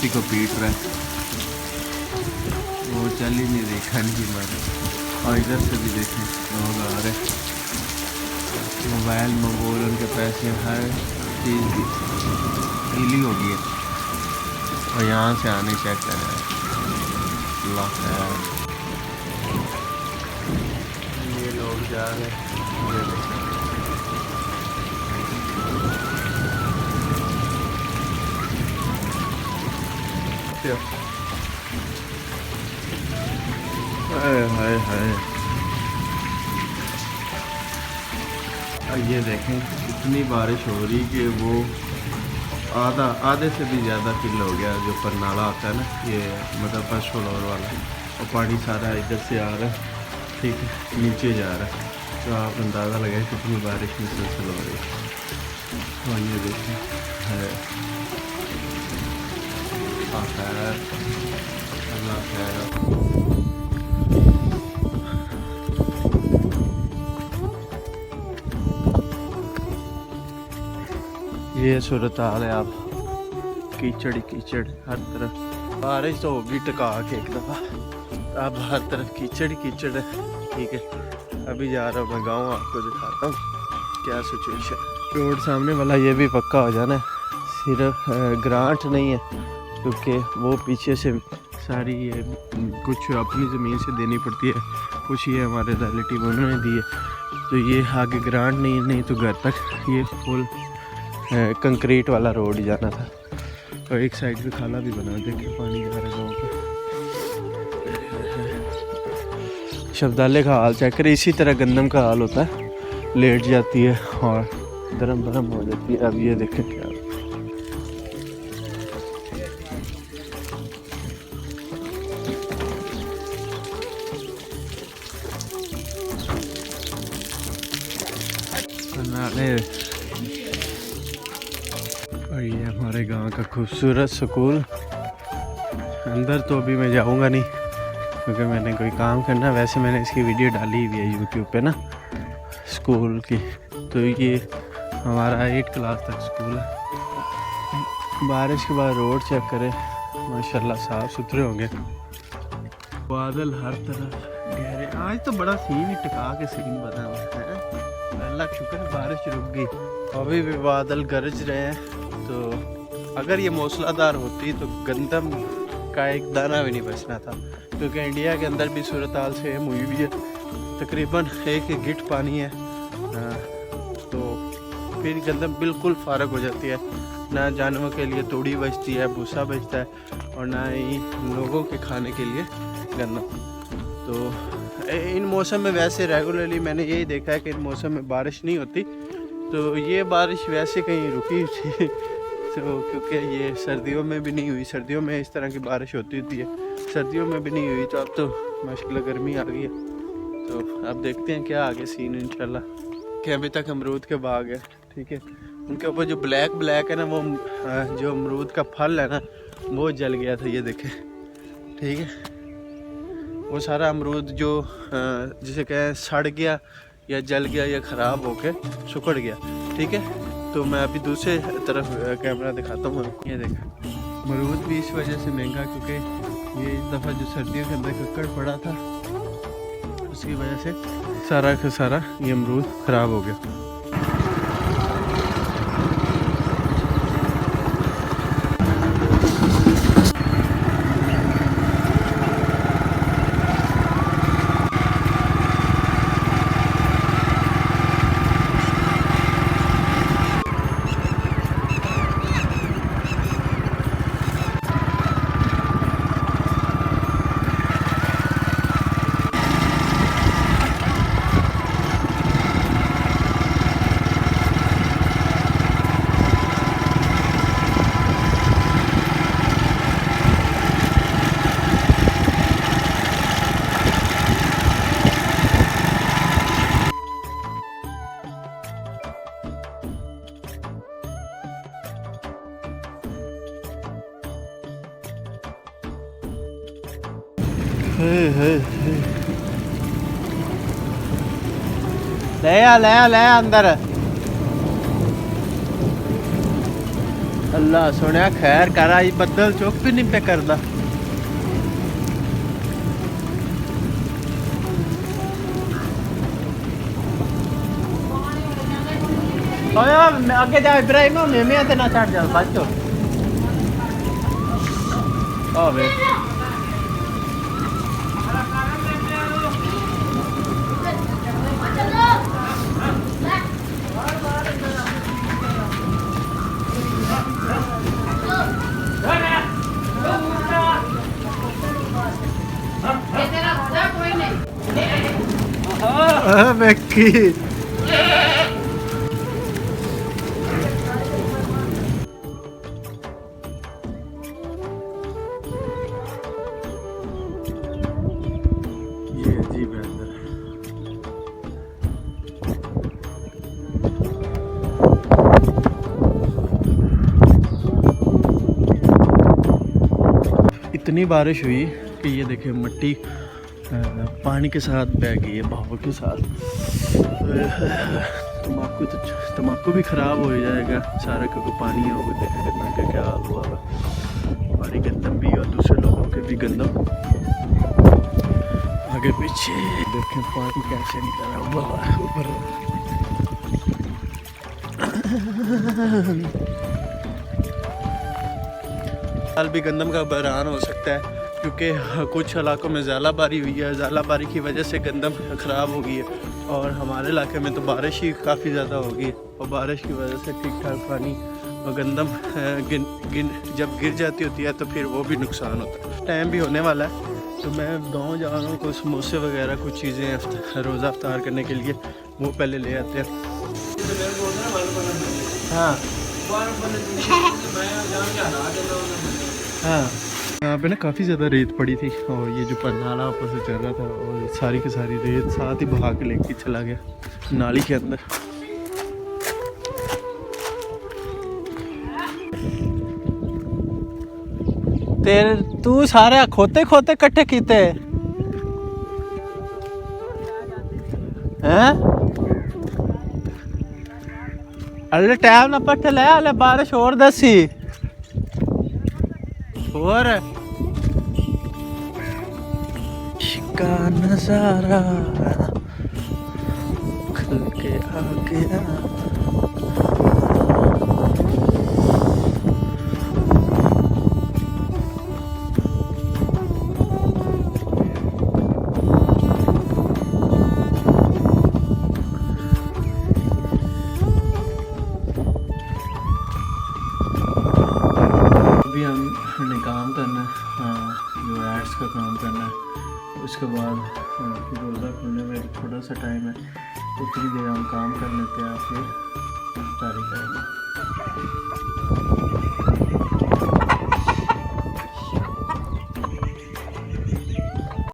किसी को पीट रहा है, वो चल ही नहीं देखा नहीं मारे। और इधर से भी देखें लोग आ रहे, मोबाइल मोबाइल उनके पैसे हर चीज़ की गीली हो गई है। और यहाँ से आने चेक कर रहे हैं। अल्लाह खैर, ये लोग जा रहे हैं। हाय हाय, ये देखें इतनी बारिश हो रही कि वो आधे से भी ज़्यादा फिल हो गया। जो पर नाला आता है ना, ये मतलब फर्स्ट फ्लोर वाला, और पानी सारा इधर से आ रहा है, ठीक है, नीचे जा रहा है। तो आप अंदाज़ा लगाए कितनी बारिश मुसलसल हो रही है। और ये देखें है, खैर अल्लाह खैर। ये सूरत हाल है। आप कीचड़ कीचड़ हर तरफ, बारिश तो होगी टका के एक दफ़ा, अब हर तरफ कीचड़ कीचड़ है। ठीक है, अभी जा रहा हूँ मैं गाँव, आपको दिखाता हूँ क्या सिचुएशन। रोड सामने वाला ये भी पक्का हो जाना है, सिर्फ ग्रांट नहीं है, क्योंकि वो पीछे से सारी ये कुछ अपनी ज़मीन से देनी पड़ती है, कुछ ये हमारे रिलेटिव उन्होंने दी है। तो ये आगे ग्रांट नहीं तो घर तक ये फुल कंक्रीट वाला रोड जाना था। और एक साइड पे खाला भी बना, देखिए पानी जा रहा है गाँव का। शब्दाले का हाल चेक करें, इसी तरह गंदम का हाल होता है, लेट जाती है और दरम बरम हो जाती है। अब ये देखें क्या, और ये हमारे गांव का खूबसूरत स्कूल। अंदर तो अभी मैं जाऊंगा नहीं, क्योंकि मैंने कोई काम करना। वैसे मैंने इसकी वीडियो डाली हुई है यूट्यूब पे ना, स्कूल की। तो ये हमारा 8 क्लास तक स्कूल है। बारिश के बाद रोड चेक करें, माशाल्लाह साफ़ सुथरे होंगे। बादल हर तरफ गहरे, आज तो बड़ा सीन ही टिका के सीन बना हुआ है। अल्लाह का शुक्र है बारिश रुक गई, अभी भी बादल गरज रहे हैं। तो अगर ये मूसलाधार होती तो गंदम का एक दाना भी नहीं बचना था, क्योंकि इंडिया के अंदर भी सूरत हाल सेम हुई हुई है। तकरीबन एक गिट पानी है, तो फिर गंदम बिल्कुल फारग हो जाती है। ना जानवरों के लिए तोड़ी बचती है, भूसा बचता है, और ना ही लोगों के खाने के लिए गंदम। तो इन मौसम में वैसे रेगुलरली मैंने यही देखा है कि इन मौसम में बारिश नहीं होती। तो ये बारिश वैसे कहीं रुकी थी, तो क्योंकि ये सर्दियों में भी नहीं हुई। सर्दियों में इस तरह की बारिश होती है, सर्दियों में भी नहीं हुई। तो अब तो माशाल्लाह गर्मी आ गई है। तो अब देखते हैं क्या आगे सीन इंशाल्लाह। कि अभी तक अमरूद के बाग है, ठीक है, उनके ऊपर जो ब्लैक है ना, वो जो अमरूद का फल है ना, वो जल गया था, ये देखें, ठीक है। वो सारा अमरूद जो जिसे कहें सड़ गया या जल गया या ख़राब होके सुखड़ गया, ठीक है। तो मैं अभी दूसरे तरफ कैमरा दिखाता हूँ आपको। ये देखा, अमरूद भी इस वजह से महंगा, क्योंकि ये इस दफ़ा जो सर्दियों के अंदर कक्कड़ पड़ा था, उसकी वजह से सारा का सारा ये अमरूद ख़राब हो गया। ले आ अंदर। अल्लाह सुनिया खैर कर आई बदल चुप भी नहीं पे करदा आगे जा इब्राहिम मेमे ते ना चढ़ जा बच आवे मैकी ये अजीब है अंदर इतनी बारिश हुई कि ये देखे मिट्टी पानी के साथ बह गई है बहाव के साथ तम्बाकू भी ख़राब हो जाएगा सारा क्योंकि पानी है वो देखना कि क्या हाल हुआ हमारी गंदम भी और दूसरे लोगों के भी गंदम आगे पीछे देखें पानी कैसे निकल रहा है ऊपर साल भी गंदम का बहरान हो सकता है क्योंकि कुछ इलाकों में ज़्यादा बारी हुई है ज़्यादा बारी की वजह से गंदम ख़राब हो गई है और हमारे इलाके में तो बारिश ही काफ़ी ज़्यादा हो गई और बारिश की वजह से ठीक ठाक पानी और गंदम जब गिर जाती होती है तो फिर वो भी नुकसान होता है। टाइम भी होने वाला है तो मैं गाँव जा रहा हूँ कुछ समोसे वगैरह कुछ चीज़ें रोज़ा अफ्तार करने के लिए वो पहले ले आते हैं। हाँ हाँ यहाँ पे ना काफ़ी ज़्यादा रेत पड़ी थी और ये जो नाला ऊपर से चल रहा था और सारी की सारी रेत साथ ही बहा के लेके चला गया नाली के अंदर। तेरे तू सारे खोते खोते कट्ठे कीते हैं अल्ले टाइम ना पट्टे ले अल्ले बारिश और दसी और का नजारा खुल के आ गया अभी हमने काम करना है जो एड्स का काम करना है उसके बाद फिर रोज़ा खुलने में थोड़ा सा टाइम है उतनी देर हम काम कर लेते हैं फिर जारी करेंगे।